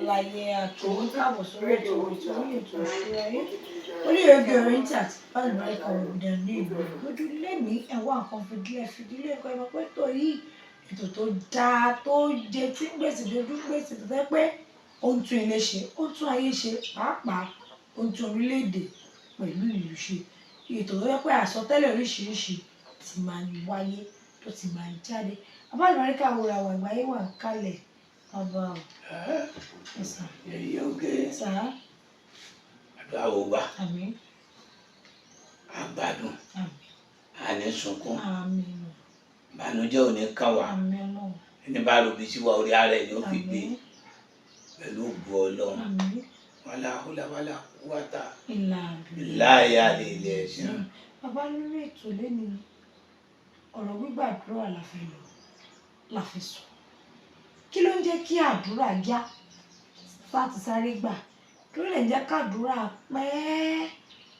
láyé àkìrí káàbọ̀ sórí ètò ìṣúra yín orílẹ̀-èdè Oriental alùbáríkà òbúdà ní ìlú ìgbójú lẹ́mìí ẹ̀wọ̀n nǹkan fìdílé ẹ̀kọ́ ẹ̀mọ́ pé tó yìí ètò tó dáa tó jẹ tí gbèsè dojú gbèsè tó fẹ́ pé ó ń tún ilé ṣe ó ń tún ayé ṣe pàápàá ó ń tún orílẹ̀-èdè pẹ̀lú ìlú ṣe ètò tó fẹ́ pé àsọtẹ́lẹ̀ oríṣiríṣi ti máa ń wáyé tó ti máa ń jáde abálùbáríkà wòrà wà ìgbáyé wà ń kalẹ̀ ọba ẹ̀sà èyí oge sà àdúrà wo gbà àmín àgbàdùn àmín àní sunkún àmín ìbànújẹ́ ò ní kàn wá àmín náà ẹni bá robi sí wa orí ara ẹ̀ ni ó fi gbé àmín pẹ̀lú ògbó Ọlọ́run àmín wàlá húlà wàlá kúwàtà ìlà láyà lè ilẹ̀ ẹ̀sìn. bàbá lórí ètò lẹ́nu ọ̀rọ̀ gbígbàdúrà la fi sọ kí ló ń jẹ́ kí àdúrà yá láti sáré gbà kí ló lè jẹ́ kádùúrà pẹ́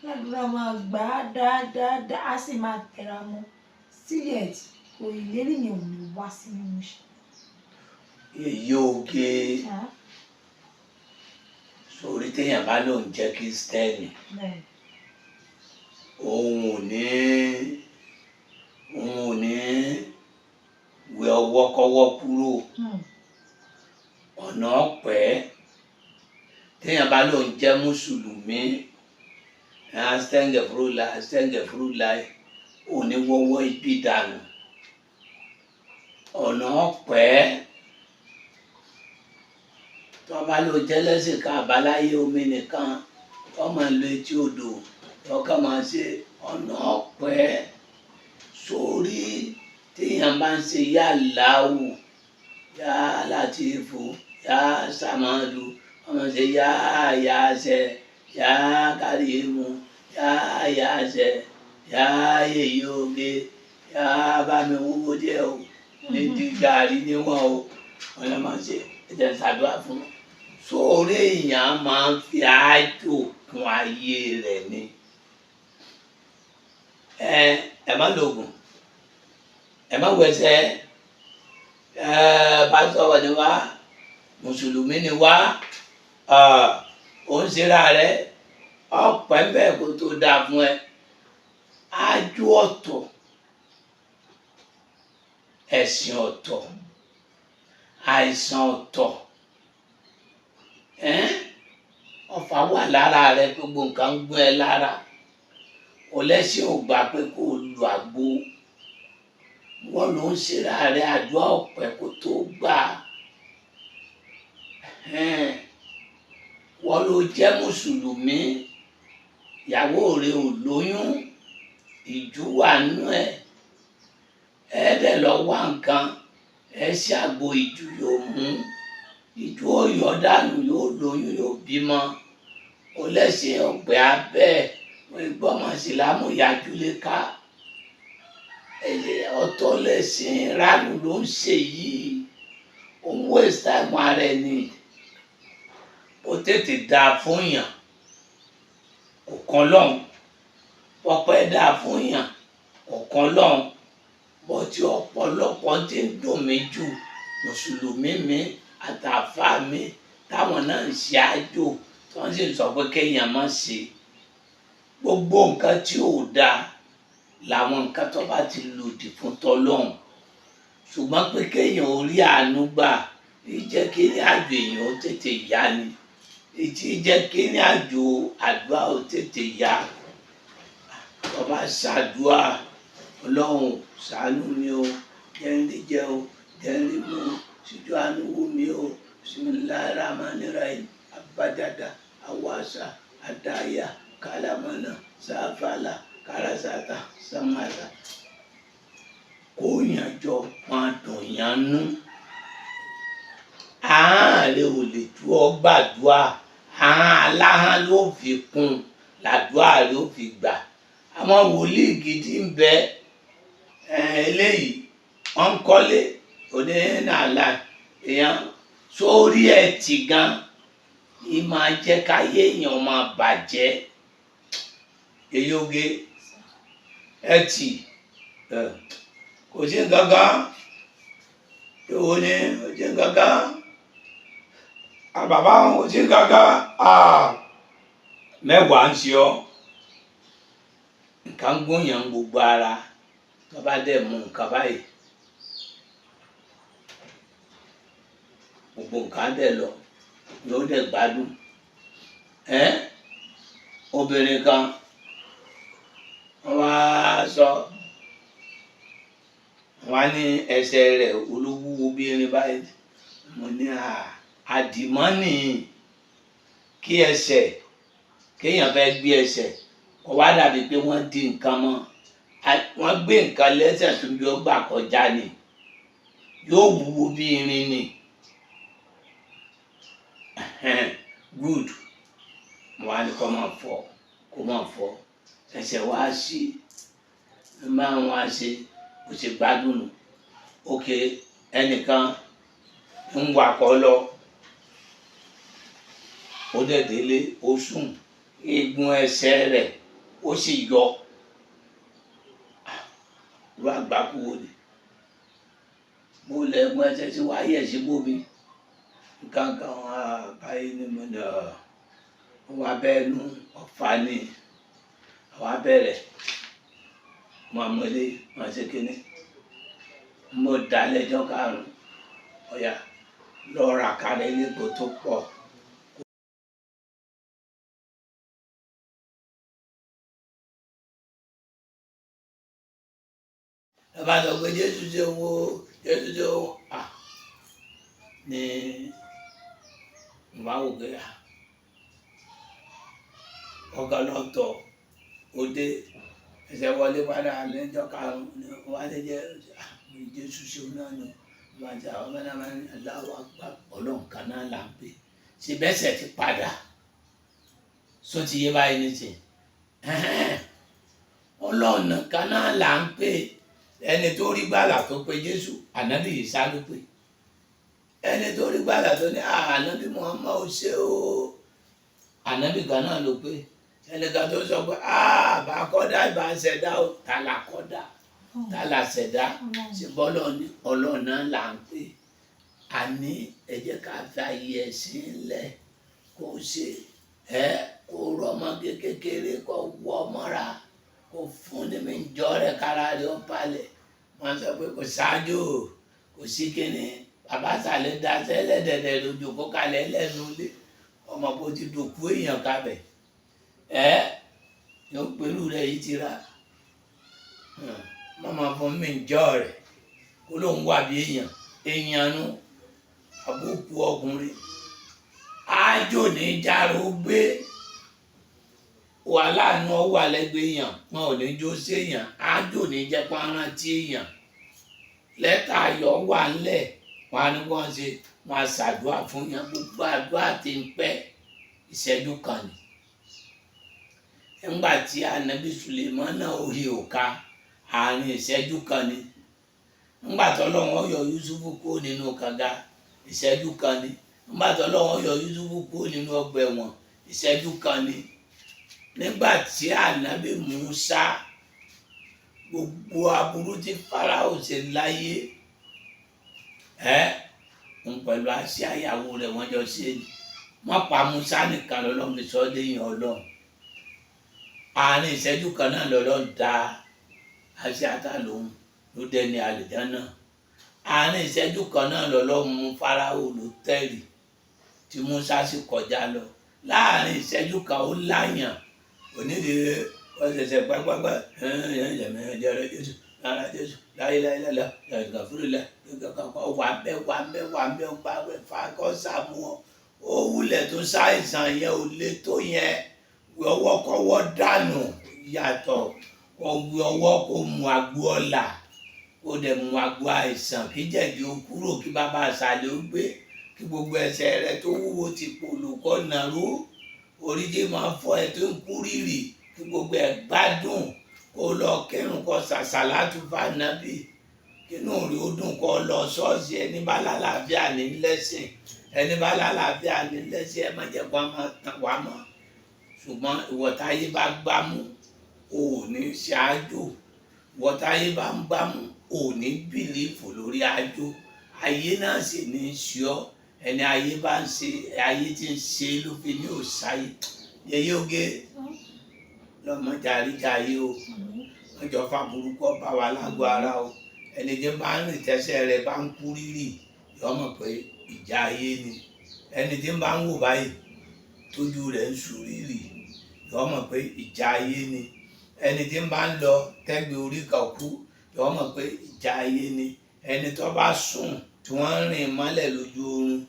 ládùúrà máa gbà á dáadáa á sì máa tẹra mọ́ sílẹ̀ kò ìlérí yẹn ò ní wá sí mímú ṣe. èyí oge sórí téèyàn bá lóun jẹ́ Kristẹni òun ò ní wẹ ọwọ́ kọ́wọ́ kúrò ọ̀nà ọ̀pẹ́ téèyàn bá lóun jẹ́ mùsùlùmí astẹ́ngẹ̀fúrúlà òní wọ́wọ́ ibi dànù ọ̀nà ọ̀pẹ́ tó bá lóun jẹ́ lẹ́sìn ká àbáláyé omi nìkan tó máa lo etí odò tó ká máa ṣe ọ̀nà ọ̀pẹ́ sórí téèyàn bá ń ṣe yá Allahu yá Latifu yá Samadu ọmọ ṣe yá Yasẹ yá Karimu yá Yasẹ yá Yèyí Oge yá bámi wúwo díẹ̀ o ní di gàrí níwọ̀n o wọn lè máa ṣe ẹ̀jẹ̀ ṣàdúrà fún un sórí èèyàn máa ń fi àjò kún ayé rẹ̀ ni ẹ má lògùn ẹ má wẹsẹ pásítọ̀ ni wá mùsùlùmí ni wá ó ń ṣera rẹ ọpẹ́ bẹ́ẹ̀ kó tó dáa fún ẹ ájú ọ̀tọ̀ ẹ̀sìn ọ̀tọ̀ àìsàn ọ̀tọ̀ ọfà wà lára rẹ gbogbo nǹkan ń gbọ́ ẹ lára ọlẹ́sìn ò gbà pé kó o lu àgbo wọ́n ló ń ṣera rẹ àdúrà ọ̀pẹ kó tó gbà wọ́n ló jẹ́ mùsùlùmí ìyàwó rẹ ò lóyún ìjú wà nú ẹ̀ ẹ̀ẹ́dẹ̀ lọ wá nǹkan ẹ̀ ṣe àgbo ìjú yóò mú ìjú òyọ̀ dànù yóò lóyún yóò bímọ ọlẹ́sìn ọ̀pẹ abẹ́ ìgbọ́mọ̀ sílámù yájú lé ká ọ̀tọ̀ lẹ́sìn ránù ló ń ṣe yìí òun waste time ara ẹ̀ ni ó tètè dáa fún yàn kò kan lọ́hùn pọ́pẹ́ dáa fún yàn kò kan lọ́hùn bọ́tí ọ̀pọ̀lọpọ̀ ti ń dùn mí jù mùsùlùmí mi àtàfà mi táwọn náà ń ṣe àjò tí wọ́n sì sọ pé kéèyàn má ṣe gbogbo nǹkan tí ò dáa làwọn nǹkan tó bá ti lòdì fún tọlọ́hun ṣùgbọ́n pé kéèyàn ò rí àánú gbà ìjẹ́ kí ní àjò èèyàn ó tètè yá ni ìjẹ́ kí ní àjò àdúrà ó tètè yá tó bá ṣàdúrà Ọlọ́run ṣàánú mi o jẹ́ ń rí jẹ o jẹ́ ń rí mu ṣíjú àánú wò mí o bismillahir rahmanir rahim abadada awasa adaya kalamana sáfàlà kárásátà sàmàlà kó yànjọ máa dùn yánú àárẹ̀ ò lè tú ọ gbàdúrà aláhán ló fi kún làdúrà ló fi gbà àwọn wòlíì gidi ń bẹ eléyìí wọn ń kọ́lé onínàlá èèyàn sórí ẹ̀ tì gan ì máa jẹ́ káyé èèyàn máa bàjẹ́ èyí oge ẹ̀ tì kò sí nǹkan kan èwo ni kò sí nǹkan kan bàbá ò sí kankan mẹ́wàá ń ṣe ọ́ nǹkan gbóyàn gbogbo ara tó bá dẹ̀ mú nǹkan báyìí gbogbo nǹkan dẹ̀ lọ yóò dẹ̀ gbádùn obìnrin kan wọ́n wá sọ wọ́n ní ẹsẹ̀ rẹ̀ olówúwo bí irin báyìí mo ní àdìmọ́nì kí ẹsẹ̀ kéèyàn fẹ́ gbé ẹsẹ̀ kó wá dàbí pé wọ́n di nǹkan mọ́ wọ́n gbé nǹkan lẹ́sẹ̀ tó yọ gbà kọjá ni yóò wúwo bí irin ni good wọ́n á ní kó máa fọ́ ẹsẹ̀ wá sí máa ń wá ṣe kò ṣe gbádùn nù òkè ẹnìkan ń wakọ̀ lọ ó dẹ̀ délé ó sùn eegun ẹsẹ̀ rẹ̀ ó sì yọ ló àgbákùwò ni mo lẹ eegun ẹsẹ̀ tí wàá yẹ̀ sí bómi nǹkan kan báyìí ni mo ní wọ́n wá bẹ́ẹ̀ nu ọ̀fà ni àwọn abẹ́rẹ́ mo àmọ́lé mo ṣe kínní mo dá lẹ́jọ́ karùn-ún ọ̀yà lọ́ọ́ ra kárẹ́ lépo tó pọ̀. ẹ bá sọ pé Jésù ṣe wo Jésù ṣe wo ní ìwà òkè ọ̀gá lọ́tọ̀ òde ẹsẹ̀ wọlé padà lẹ́jọ́ karùn-ún wà lè jẹ́ Jésù ṣe náà ni wọ́n ti àwọn ọmọ náà ní aláwọ̀ àgbà ọlọ́run kan náà là ń pè ṣe bẹ́sẹ̀ ti padà só ti yé báyìí ní ti ọlọ́run kan náà là ń pè ẹni tó rí gbàlà tó pe Jésù ànábì Ìsá ló pè ẹni tó rí gbàlà tó ní ànábì Muhammad ó ṣe ó ànábì kan náà ló pè ẹnìkan tó sọ pé bá kọ́dá ìbá ṣẹ̀dá ó ta la kọ́dá ta la ṣẹ̀dá ṣe bọ́lọ̀ ní ọlọ́ọ̀nà là ń pè á ní ẹ jẹ́ ká fi ayé ẹ̀sìn lẹ̀ kó ṣe kó rọ́mọ kékeré kó wọ́ mọ́ra kó fún ní mi jọ́ rẹ̀ kára rẹ̀ ó balẹ̀ wọ́n sọ pé kò ṣáájú kò sí kíni bàbá sàlẹ̀ daṣẹ́ lẹ́dẹ̀ẹ̀dẹ̀ lójú kó kalẹ̀ lẹ́nu lé ọmọ kó ti dòkú èèyàn kábẹ̀ yóò pẹ̀lú rẹ̀ yìí ti ra mọ́mọ́ fún mi jọ́ rẹ̀ kó ló ń wà bí èèyàn nú àbúkù ọkùnrin ájò ní járó gbé wà láàánú ọwọ́ àlẹ́gbẹ̀ẹ́ èèyàn wọn ò ní jó sí èèyàn ájò ní jẹ́ pọ́nrán tí èèyàn lẹ́tà ayọ̀ wà ńlẹ̀ wọn á ní wọ́n ṣe wọn á ṣàdúrà fún yàn gbogbo àdúrà tí ń pẹ́ ìṣẹ́jú kan ni nígbà tí ànábì Sulemana orí òka àárín ìṣẹ́jú kan ni nígbà tó lọ́wọ́ yọ Yusufu kúrò nínú kànga ìṣẹ́jú kan ni nígbà tó lọ́wọ́ yọ Yusufu kúrò nínú ọgbà ẹ̀wọ̀n ìṣẹ́jú kan ni nígbà tí ànábì Musa gbogbo aburú tí Fáráò ṣe láyé ń pẹ̀lú àṣẹ àyàwó rẹ̀ wọ́n jọ ṣe ni wọ́n pa Musa nìkan lọ́lọ́run fi sọ lẹ́yìn Ọlọ́run àárín ìṣẹ́jú kan náà lọ́lọ́run dá àṣẹ àtàlóhùn ló dẹni àlùjánnà àárín ìṣẹ́jú kan náà lọ́lọ́run mú Fáráò ló tẹ̀rì tí Musa sì kọjá lọ láàárín ìṣẹ́jú kan ó láyàn onídìrí ọ̀sẹ̀sẹ̀ pápápá ẹ̀ẹ́dẹ̀mẹ̀ẹ́dẹ̀rẹ̀ Jésù lára Jésù láyéláyélá gàfúrúlẹ̀ wà bẹ́ ń bá rẹ̀ fàkọ́ sàmú ó wulẹ̀ tó ṣàìsàn yẹn ò lè tó yẹn ọwọ́ kọ́wọ́ dànù yàtọ̀ kó wí ọwọ́ kó mu àgbo ọ̀la kó dẹ̀ mu àgbo àìsàn kí jẹ̀dí ó kúrò kí bàbá àṣàlẹ̀ ó gbé kí gbogbo ẹsẹ̀ rẹ̀ tó wúwo ti pòlò kọ́ nàró oríjì máa fọ ẹ tó ń kú rírì kí gbogbo ẹ gbádùn kó lọ kírun kó ṣàṣàlátù fànábì kínú rí ó dùn kó lọ ṣọ́ọ̀ṣì ẹni bá lálàáfíà ní lẹ́sìn ẹni bá lálàáfíà ní lẹ́sìn ẹ má jẹ́ kó máa tàn wá mọ́ ṣùgbọ́n ìwọ̀táyé bá gbámú ò ní ṣáájú ìwọ̀táyé bá ń gbámú ò ní bìlífù lórí àjò ayé náà sì ní í ṣe ọ́ ẹni ayé bá ń ṣe ayé tí ń ṣe ló fi ní òṣàyè yẹyẹ oge lọmọdé àríjàyé o wọn jọ fà burúkú ọba wa lágbo ara o ẹni tí bá ń rìn tẹsẹ̀ rẹ̀ bá ń kú rírì yọ mọ̀ pé ìjà ayé ni ẹni tí bá ń wò báyìí tójú rẹ̀ ń sùn rírì yọ mọ̀ pé ìjà ayé ni ẹni tí bá ń lọ tẹ́gbẹ́ orí kan kú yọ mọ̀ pé ìjà ayé ni ẹni tó bá sùn tí wọ́n ń rìn mọ́lẹ̀ lójú oorun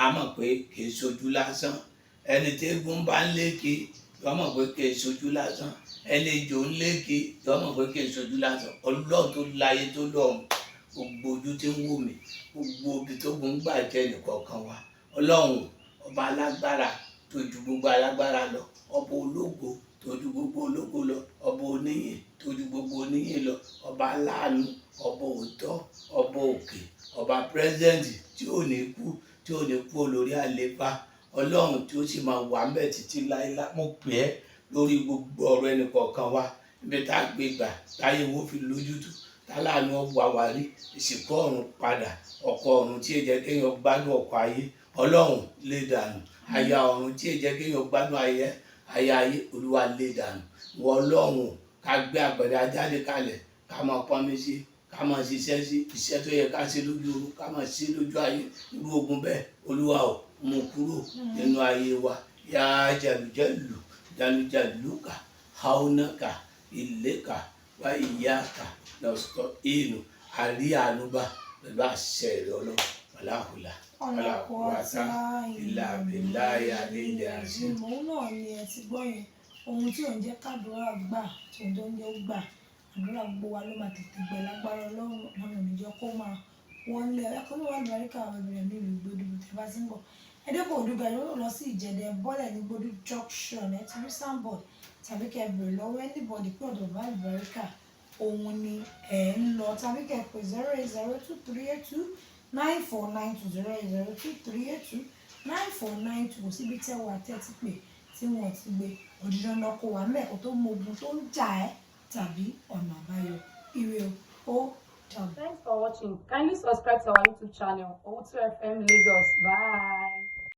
á mọ̀ pé kì í ṣojú lásán ẹni tí eégún bá ń lékè yọ mọ̀ pé kì í ṣojú lásán ẹni ìjò ń lékè yọ mọ̀ pé kì í ṣojú lásán ọlọ́run tó láyé tó lọ́run gbogbo ojú tí ń wò mí gbogbo ibi tó gùn gbà jẹ́ nìkọ̀ọ̀kan wa ọlọ́run ọba alágbára tó ju gbogbo alágbára lọ ọba ológo tó ju gbogbo ológo lọ ọba oníyìn tó ju gbogbo oníyìn lọ ọba aláàánú ọba òótọ́ ọba òkè ọba pírẹsidẹ́ǹtì tí ò ní kú olórí àléfà ọlọ́run tí ó sì máa wà ń bẹ̀ títí láéláé mo pè é lórí gbogbo ọ̀rọ̀ ẹnì kọ̀ọ̀kan wa ibi tá a gbé gbà táyé wo fi lójútùú táláàánú ọgbà wà rí ìsìnkú ọ̀run padà ọkọ̀ ọ̀run tí èjẹ́ kéèyàn gbádùn ọkọ̀ ayé ọlọ́run lè dànù aya ọ̀run tí èjẹ́ kéèyàn gbádùn aya ayé olúwa lè dànù wọ ọlọ́run ká gbé àgbẹ̀dẹ ajáde kalẹ̀ ká máa pọ́nmi sí ká máa ṣiṣẹ́ sí iṣẹ́ tó yẹ ká ṣe lójú oorun ká máa ṣe lójú ayé irú ogun bẹ́ẹ̀ olúwa ò mú kúrò nínú ayé wa yá jàlùjàlùkà haúnákà ìlékà wá ìyáàkà lọ́sọ̀ ìlú àrí ànúbà pẹ̀lú àṣẹ rẹ̀ ọlọ́run wàláhùlà wàláhùwàtá ìlà bìláyà nílẹ̀ àṣẹ. òun náà ni ẹ ti gbọ́ yẹn ohun tí òun jẹ́ kádùúrà gbà tí òun tó ń jẹ́ gbà àdúrà gbogbo wa ló máa tètè gbẹ lágbára ọlọ́run àwọn òníjọ́ kó máa wọ́n lé ẹ̀kọ́ ní wàá lùbáríkà àwọn obìnrin ní ìlú gbódùbù tí a bá ti ń bọ̀ ẹ̀dẹ́kọ̀ òdùgà yóò lọ sí ìjẹ̀dẹ̀ bọ́lẹ̀ ní gbódù junction ẹ̀ ti rí soundboard tàbí kẹ́ bèrè lọ́wọ́ anybody pé ọ̀dọ̀ bá lùbáríkà òun ni ẹ̀ ń lọ tàbí kẹ́ pé 08023829492 08023829492 kò síbi tí ẹ wà tẹ́tí pé tí wọ́n ti gbé òdìdán náà kó wà mẹ́ẹ̀kọ́ tó mọ ogun tó ń jà ẹ́ tàbí ọ̀nà àbáyọ ire o dàbọ̀. Thanks for watching. Kindly subscribe to our YouTube channel, O2FM Lagos. Bye.